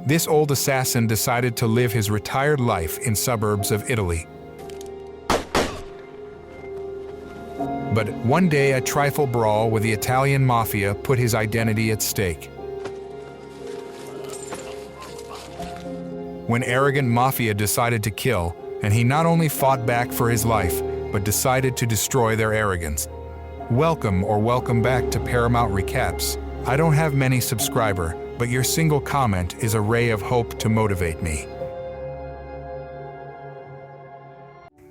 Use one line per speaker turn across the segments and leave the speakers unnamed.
This old assassin decided to live his retired life in suburbs of Italy. But one day a trifle brawl with the Italian Mafia put his identity at stake. When arrogant Mafia decided to kill, and he not only fought back for his life, but decided to destroy their arrogance. Welcome back to Paramount Recaps. I don't have many subscribers, but your single comment is a ray of hope to motivate me.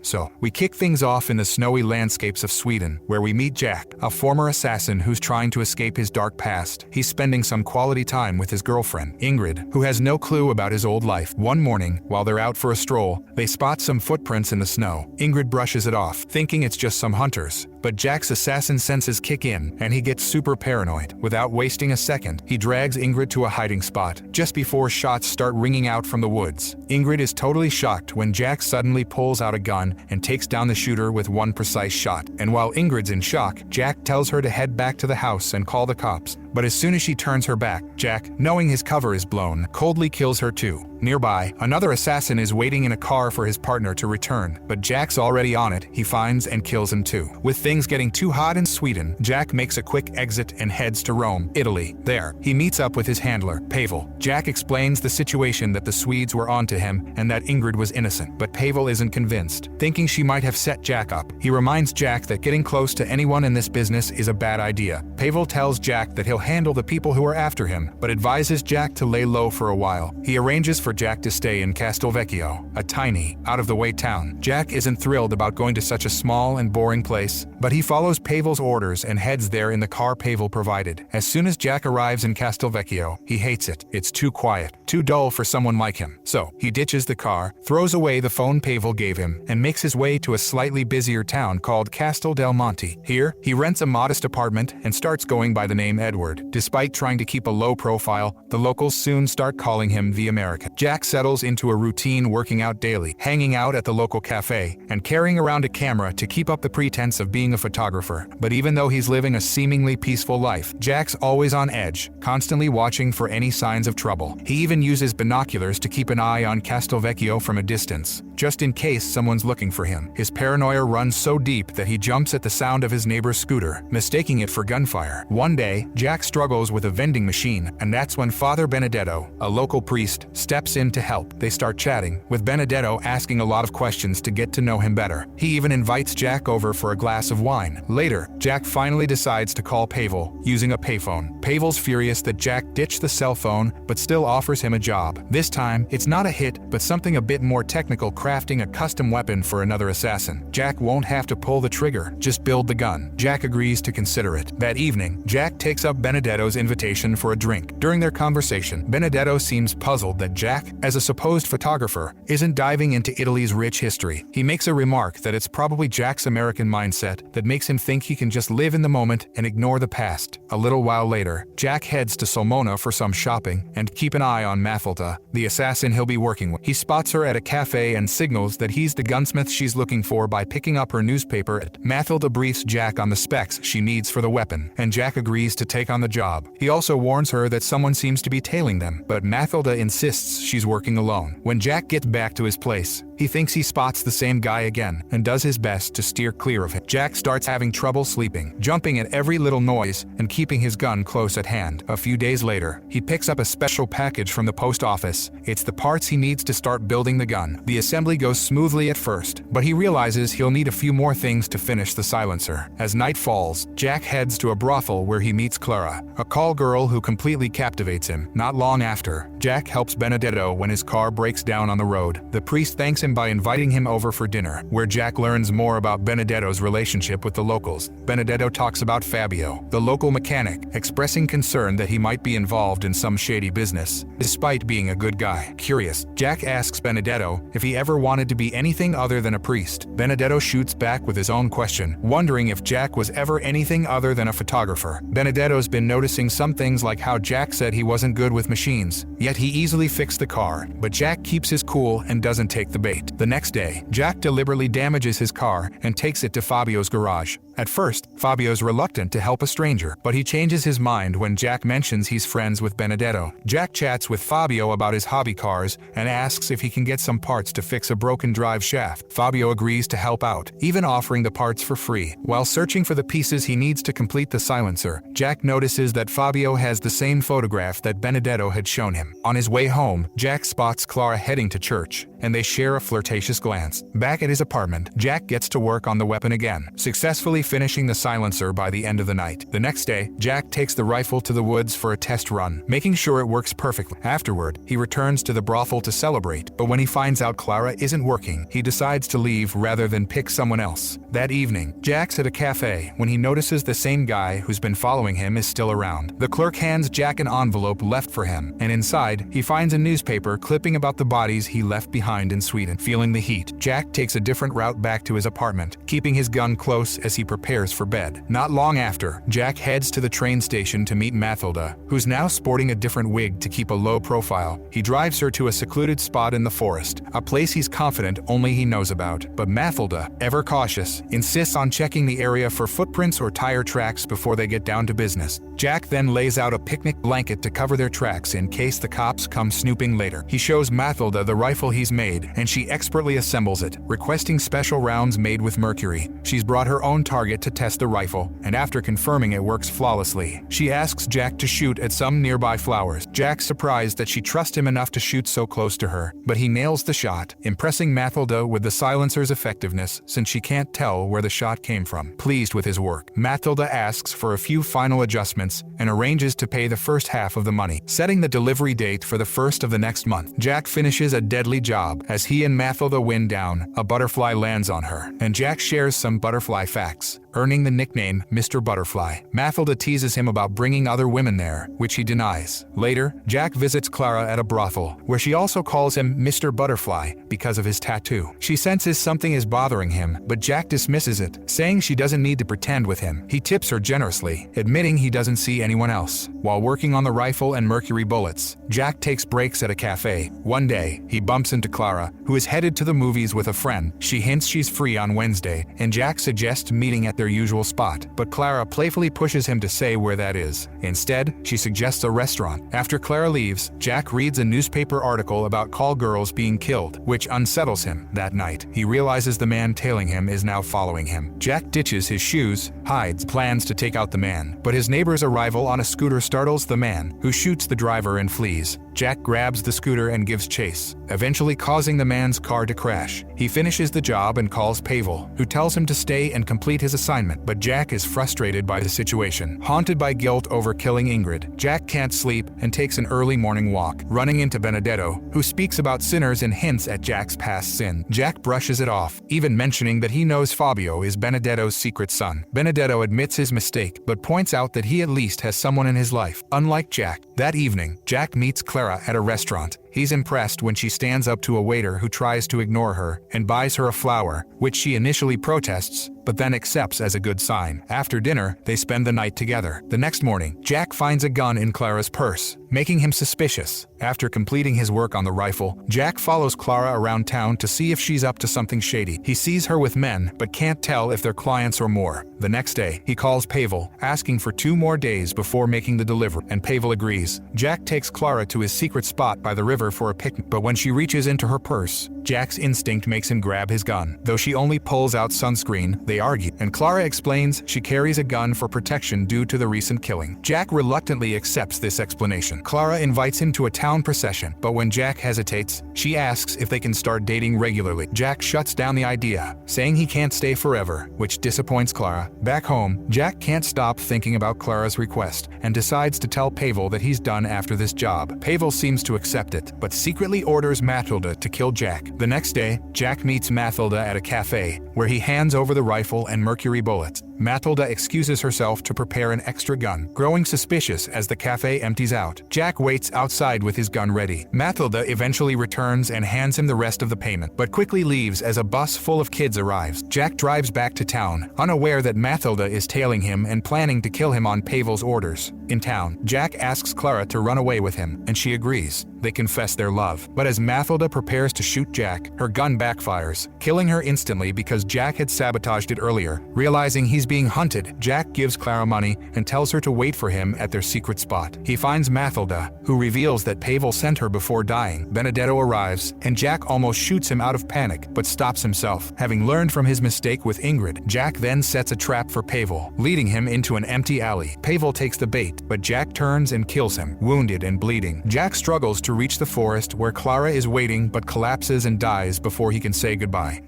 So, we kick things off in the snowy landscapes of Sweden, where we meet Jack, a former assassin who's trying to escape his dark past. He's spending some quality time with his girlfriend, Ingrid, who has no clue about his old life. One morning, while they're out for a stroll, they spot some footprints in the snow. Ingrid brushes it off, thinking it's just some hunters. But Jack's assassin senses kick in, and he gets super paranoid. Without wasting a second, he drags Ingrid to a hiding spot, just before shots start ringing out from the woods. Ingrid is totally shocked when Jack suddenly pulls out a gun and takes down the shooter with one precise shot. And while Ingrid's in shock, Jack tells her to head back to the house and call the cops. But as soon as she turns her back, Jack, knowing his cover is blown, coldly kills her too. Nearby, another assassin is waiting in a car for his partner to return, but Jack's already on it. He finds and kills him too. With things getting too hot in Sweden, Jack makes a quick exit and heads to Rome, Italy. There, he meets up with his handler, Pavel. Jack explains the situation, that the Swedes were onto him and that Ingrid was innocent, but Pavel isn't convinced. Thinking she might have set Jack up, he reminds Jack that getting close to anyone in this business is a bad idea. Pavel tells Jack that he'll handle the people who are after him, but advises Jack to lay low for a while. He arranges for Jack to stay in Castelvecchio, a tiny, out-of-the-way town. Jack isn't thrilled about going to such a small and boring place, but he follows Pavel's orders and heads there in the car Pavel provided. As soon as Jack arrives in Castelvecchio, he hates it. It's too quiet, too dull for someone like him. So, he ditches the car, throws away the phone Pavel gave him, and makes his way to a slightly busier town called Castel del Monte. Here, he rents a modest apartment and starts going by the name Edward. Despite trying to keep a low profile, the locals soon start calling him the American. Jack settles into a routine, working out daily, hanging out at the local cafe, and carrying around a camera to keep up the pretense of being a photographer. But even though he's living a seemingly peaceful life, Jack's always on edge, constantly watching for any signs of trouble. He even uses binoculars to keep an eye on Castelvecchio from a distance, just in case someone's looking for him. His paranoia runs so deep that he jumps at the sound of his neighbor's scooter, mistaking it for gunfire. One day, Jack struggles with a vending machine, and that's when Father Benedetto, a local priest, steps in to help. They start chatting, with Benedetto asking a lot of questions to get to know him better. He even invites Jack over for a glass of wine. Later, Jack finally decides to call Pavel, using a payphone. Pavel's furious that Jack ditched the cell phone, but still offers him a job. This time, it's not a hit, but something a bit more technical, crafting a custom weapon for another assassin. Jack won't have to pull the trigger, just build the gun. Jack agrees to consider it. That evening, Jack takes up Benedetto's invitation for a drink. During their conversation, Benedetto seems puzzled that Jack, as a supposed photographer, isn't diving into Italy's rich history. He makes a remark that it's probably Jack's American mindset that makes him think he can just live in the moment and ignore the past. A little while later, Jack heads to Sulmona for some shopping and keep an eye on Mathilda, the assassin he'll be working with. He spots her at a cafe and signals that he's the gunsmith she's looking for by picking up her newspaper. Mathilda briefs Jack on the specs she needs for the weapon, and Jack agrees to take on the job. He also warns her that someone seems to be tailing them, but Mathilda insists she's working alone. When Jack gets back to his place, he thinks he spots the same guy again and does his best to steer clear of him. Jack starts having trouble sleeping, jumping at every little noise and keeping his gun close at hand. A few days later, he picks up a special package from the post office. It's the parts he needs to start building the gun. The assembly goes smoothly at first, but he realizes he'll need a few more things to finish the silencer. As night falls, Jack heads to a brothel where he meets Clara, a call girl who completely captivates him. Not long after, Jack helps Benedetto when his car breaks down on the road. The priest thanks him by inviting him over for dinner, where Jack learns more about Benedetto's relationship with the locals. Benedetto talks about Fabio, the local mechanic, expressing concern that he might be involved in some shady business, despite being a good guy. Curious, Jack asks Benedetto if he ever wanted to be anything other than a priest. Benedetto shoots back with his own question, wondering if Jack was ever anything other than a photographer. Benedetto's been noticing some things, like how Jack said he wasn't good with machines, yet he easily fixed the car. But Jack keeps his cool and doesn't take the bait. fate. The next day, Jack deliberately damages his car and takes it to Fabio's garage. At first, Fabio's reluctant to help a stranger, but he changes his mind when Jack mentions he's friends with Benedetto. Jack chats with Fabio about his hobby cars and asks if he can get some parts to fix a broken drive shaft. Fabio agrees to help out, even offering the parts for free. While searching for the pieces he needs to complete the silencer, Jack notices that Fabio has the same photograph that Benedetto had shown him. On his way home, Jack spots Clara heading to church, and they share a flirtatious glance. Back at his apartment, Jack gets to work on the weapon again, successfully finishing the silencer by the end of the night. The next day, Jack takes the rifle to the woods for a test run, making sure it works perfectly. Afterward, he returns to the brothel to celebrate, but when he finds out Clara isn't working, he decides to leave rather than pick someone else. That evening, Jack's at a cafe when he notices the same guy who's been following him is still around. The clerk hands Jack an envelope left for him, and inside, he finds a newspaper clipping about the bodies he left behind in Sweden. Feeling the heat, Jack takes a different route back to his apartment, keeping his gun close as he prepares for bed. Not long after, Jack heads to the train station to meet Mathilda, who's now sporting a different wig to keep a low profile. He drives her to a secluded spot in the forest, a place he's confident only he knows about. But Mathilda, ever cautious, insists on checking the area for footprints or tire tracks before they get down to business. Jack then lays out a picnic blanket to cover their tracks in case the cops come snooping later. He shows Mathilda the rifle he's made, and she expertly assembles it, requesting special rounds made with mercury. She's brought her own target to test the rifle, and after confirming it works flawlessly, she asks Jack to shoot at some nearby flowers. Jack's surprised that she trusts him enough to shoot so close to her, but he nails the shot, impressing Mathilda with the silencer's effectiveness since she can't tell where the shot came from. Pleased with his work, Mathilda asks for a few final adjustments and arranges to pay the first half of the money. Setting the delivery date for the first of the next month, Jack finishes a deadly job. As he and Mathilda wind down, a butterfly lands on her, and Jack shares some butterfly facts, earning the nickname Mr. Butterfly. Mathilda teases him about bringing other women there, which he denies. Later, Jack visits Clara at a brothel, where she also calls him Mr. Butterfly because of his tattoo. She senses something is bothering him, but Jack dismisses it, saying she doesn't need to pretend with him. He tips her generously, admitting he doesn't see anyone else. While working on the rifle and mercury bullets, Jack takes breaks at a cafe. One day, he bumps into Clara, who is headed to the movies with a friend. She hints she's free on Wednesday, and Jack suggests meeting at their usual spot, but Clara playfully pushes him to say where that is. Instead, she suggests a restaurant. After Clara leaves, Jack reads a newspaper article about call girls being killed, which unsettles him. That night, he realizes the man tailing him is now following him. Jack ditches his shoes, hides, plans to take out the man, but his neighbor's arrival on a scooter startles the man, who shoots the driver and flees. Jack grabs the scooter and gives chase, eventually causing the man's car to crash. He finishes the job and calls Pavel, who tells him to stay and complete his assignment, but Jack is frustrated by the situation. Haunted by guilt over killing Ingrid, Jack can't sleep and takes an early morning walk, running into Benedetto, who speaks about sinners and hints at Jack's past sin. Jack brushes it off, even mentioning that he knows Fabio is Benedetto's secret son. Benedetto admits his mistake, but points out that he at least has someone in his life. Unlike Jack, that evening, Jack meets Clara at a restaurant. He's impressed when she stands up to a waiter who tries to ignore her and buys her a flower, which she initially protests, but then accepts as a good sign. After dinner, they spend the night together. The next morning, Jack finds a gun in Clara's purse, making him suspicious. After completing his work on the rifle, Jack follows Clara around town to see if she's up to something shady. He sees her with men, but can't tell if they're clients or more. The next day, he calls Pavel, asking for 2 more days before making the delivery, and Pavel agrees. Jack takes Clara to his secret spot by the river for a picnic, but when she reaches into her purse, Jack's instinct makes him grab his gun. Though she only pulls out sunscreen, they argue, and Clara explains she carries a gun for protection due to the recent killing. Jack reluctantly accepts this explanation. Clara invites him to a town procession, but when Jack hesitates, she asks if they can start dating regularly. Jack shuts down the idea, saying he can't stay forever, which disappoints Clara. Back home, Jack can't stop thinking about Clara's request and decides to tell Pavel that he's done after this job. Pavel seems to accept it, but secretly orders Mathilda to kill Jack. The next day, Jack meets Mathilda at a cafe, where he hands over the rifle and mercury bullets. Matilda excuses herself to prepare an extra gun, growing suspicious as the cafe empties out. Jack waits outside with his gun ready. Matilda eventually returns and hands him the rest of the payment, but quickly leaves as a bus full of kids arrives. Jack drives back to town, unaware that Matilda is tailing him and planning to kill him on Pavel's orders. In town, Jack asks Clara to run away with him, and she agrees. They confess their love. But as Matilda prepares to shoot Jack, her gun backfires, killing her instantly because Jack had sabotaged it earlier. Realizing he's being hunted, Jack gives Clara money and tells her to wait for him at their secret spot. He finds Matilda, who reveals that Pavel sent her before dying. Benedetto arrives, and Jack almost shoots him out of panic, but stops himself. Having learned from his mistake with Ingrid, Jack then sets a trap for Pavel, leading him into an empty alley. Pavel takes the bait, but Jack turns and kills him, wounded and bleeding. Jack struggles to reach the forest where Clara is waiting but collapses and dies before he can say goodbye.